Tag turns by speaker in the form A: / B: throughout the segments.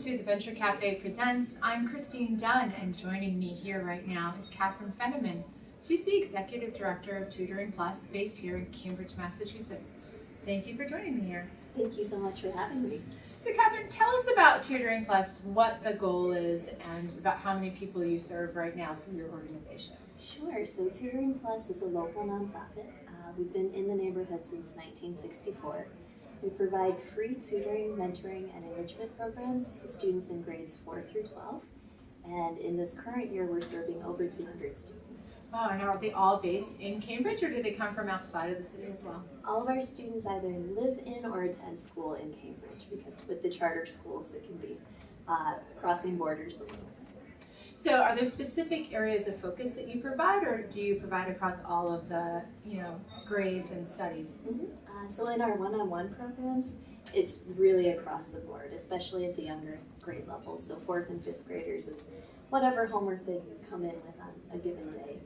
A: to the Venture Café Presents. I'm Christine Dunn, and joining me here right now is Kathryn Fenneman. She's the Executive Director of Tutoring Plus, based here in Cambridge, Massachusetts. Thank you for joining me here.
B: Thank you so much for having me.
A: So Kathryn, tell us about Tutoring Plus, what the goal is, and about how many people you serve right now through your organization.
B: Sure, so Tutoring Plus is a local nonprofit. We've been in the neighborhood since 1964. We provide free tutoring, mentoring, and enrichment programs to students in grades 4 through 12. And in this current year, we're serving over 200 students.
A: Wow, and are they all based in Cambridge, or do they come from outside of the city as well?
B: All of our students either live in or attend school in Cambridge, because with the charter schools, it can be crossing borders a little bit.
A: So are there specific areas of focus that you provide, or do you provide across all of the grades and studies?
B: So in our one-on-one programs, it's really across the board, especially at the younger grade levels. So 4th and 5th graders, it's whatever homework they come in with on a given day.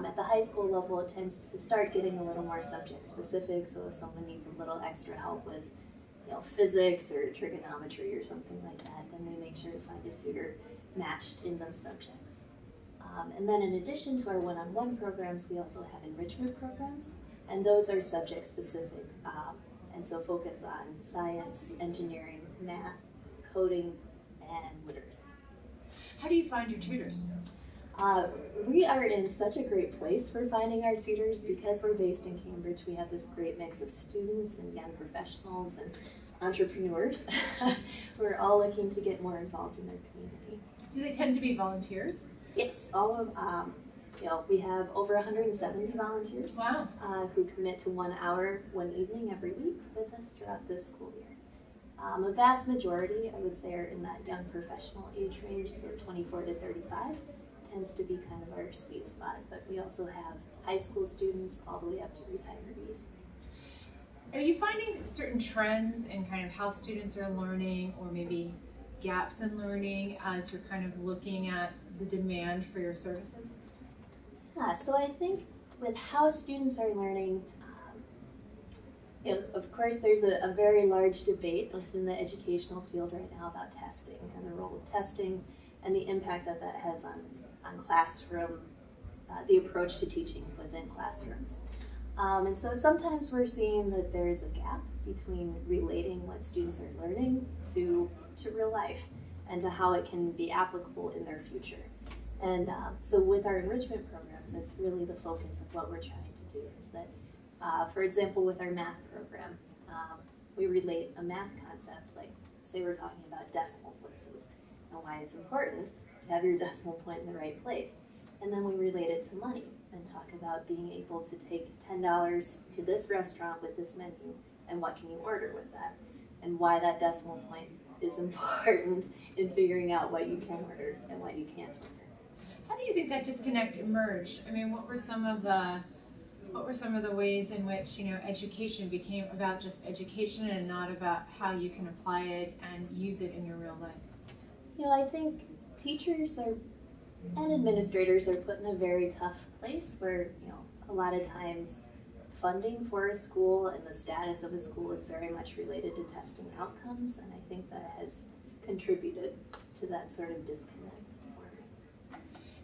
B: At the high school level, it tends to start getting a little more subject specific. So if someone needs a little extra help with physics or trigonometry or something like that, then we make sure to find a tutor matched in those subjects. And then in addition to our one-on-one programs, we also have enrichment programs, and those are subject specific, and so focus on science, engineering, math, coding, and literacy.
A: How do you find your tutors?
B: We are in such a great place for finding our tutors because we're based in Cambridge. We have this great mix of students and young professionals and entrepreneurs who are all looking to get more involved in their community.
A: Do they tend to be volunteers?
B: Yes, all of we have over 170 volunteers.
A: Wow.
B: Who commit to 1 hour, 1 evening every week with us throughout this school year. A vast majority, I would say, are in that young professional age range, so 24 to 35 tends to be kind of our sweet spot. But we also have high school students all the way up to retirees.
A: Are you finding certain trends in kind of how students are learning, or maybe gaps in learning as you're kind of looking at the demand for your services?
B: Yeah, so I think with how students are learning, of course there's a very large debate within the educational field right now about testing and the role of testing and the impact that that has on classroom, the approach to teaching within classrooms. And so sometimes we're seeing that there's a gap between relating what students are learning to real life and to how it can be applicable in their future. And so with our enrichment programs, that's really the focus of what we're trying to do is that, for example, with our math program, we relate a math concept, like say we're talking about decimal places and why it's important to have your decimal point in the right place. And then we relate it to money and talk about being able to take $10 to this restaurant with this menu and what can you order with that, and why that decimal point is important in figuring out what you can order and what you can't order.
A: How do you think that disconnect emerged? I mean, what were some of the ways in which education became about just education and not about how you can apply it and use it in your real life?
B: I think teachers and administrators are put in a very tough place where a lot of times funding for a school and the status of a school is very much related to testing outcomes, and I think that has contributed to that sort of disconnect.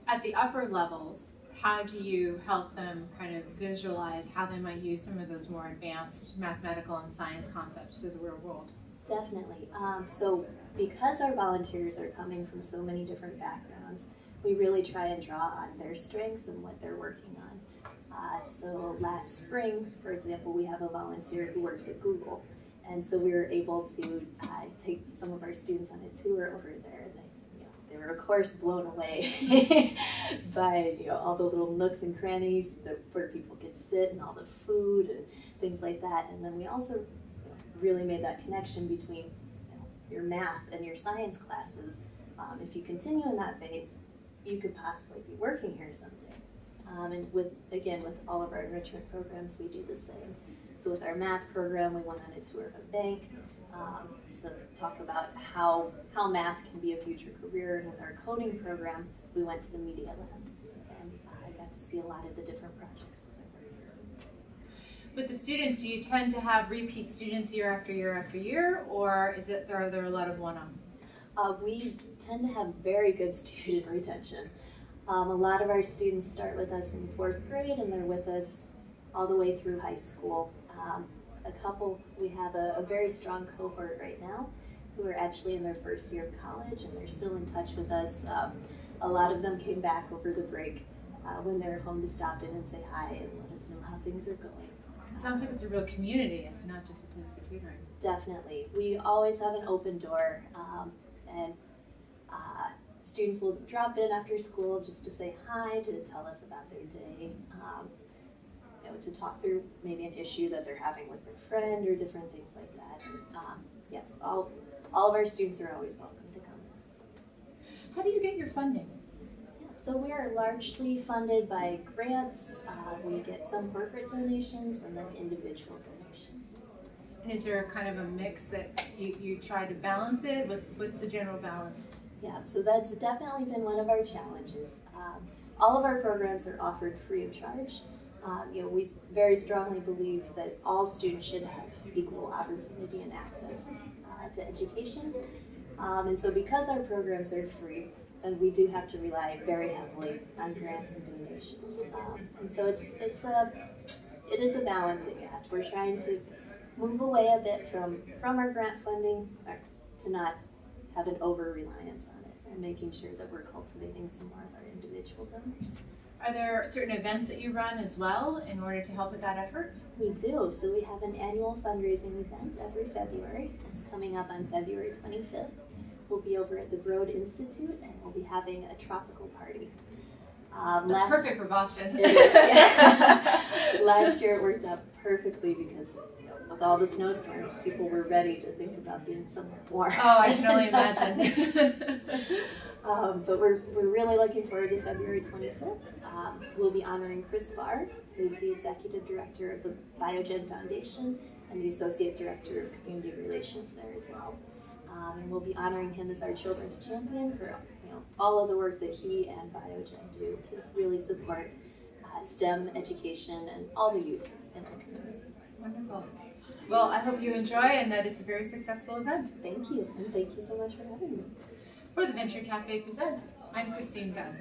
A: At the upper levels, how do you help them kind of visualize how they might use some of those more advanced mathematical and science concepts to the real world?
B: Definitely. So because our volunteers are coming from so many different backgrounds, we really try and draw on their strengths and what they're working on. So last spring, for example, we have a volunteer who works at Google. And so we were able to take some of our students on a tour over there. They were, of course, blown away by all the little nooks and crannies where people could sit and all the food and things like that. And then we also really made that connection between your math and your science classes. If you continue in that vein, you could possibly be working here someday. And with all of our enrichment programs, we do the same. So with our math program, we went on a tour of a bank to talk about how math can be a future career. And with our coding program, we went to the media lab, and I got to see a lot of the different projects that they're working on.
A: With the students, do you tend to have repeat students year after year after year, or are there a lot of one-offs?
B: We tend to have very good student retention. A lot of our students start with us in 4th grade and they're with us all the way through high school. We have a very strong cohort right now who are actually in their 1st year of college and they're still in touch with us. A lot of them came back over the break when they were home to stop in and say hi and let us know how things are going.
A: It sounds like it's a real community. It's not just a place for tutoring.
B: Definitely. We always have an open door, and students will drop in after school just to say hi, to tell us about their day, to talk through maybe an issue that they're having with their friend or different things like that. Yes, all of our students are always welcome to come.
A: How do you get your funding?
B: So we are largely funded by grants. We get some corporate donations and then individual donations.
A: And is there kind of a mix that you try to balance it? What's the general balance?
B: Yeah, so that's definitely been one of our challenges. All of our programs are offered free of charge. We very strongly believe that all students should have equal opportunity and access to education. And so because our programs are free, and we do have to rely very heavily on grants and donations. And so it is a balancing act. We're trying to move away a bit from our grant funding to not have an over-reliance on it and making sure that we're cultivating some more of our individual donors.
A: Are there certain events that you run as well in order to help with that effort?
B: We do. So we have an annual fundraising event every February. It's coming up on February 25th. We'll be over at the Broad Institute and we'll be having a tropical party.
A: That's perfect for Boston.
B: It is, yeah. Last year it worked out perfectly because with all the snowstorms, people were ready to think about being somewhere warm.
A: Oh, I can only imagine.
B: But we're really looking forward to February 25th. We'll be honoring Chris Barr, who's the Executive Director of the Biogen Foundation and the Associate Director of Community Relations there as well. And we'll be honoring him as our children's champion for all of the work that he and Biogen do to really support STEM education and all the youth in our community.
A: Wonderful. Well, I hope you enjoy and that it's a very successful event.
B: Thank you, and thank you so much for having me.
A: For the Venture Café Presents, I'm Christine Dunn.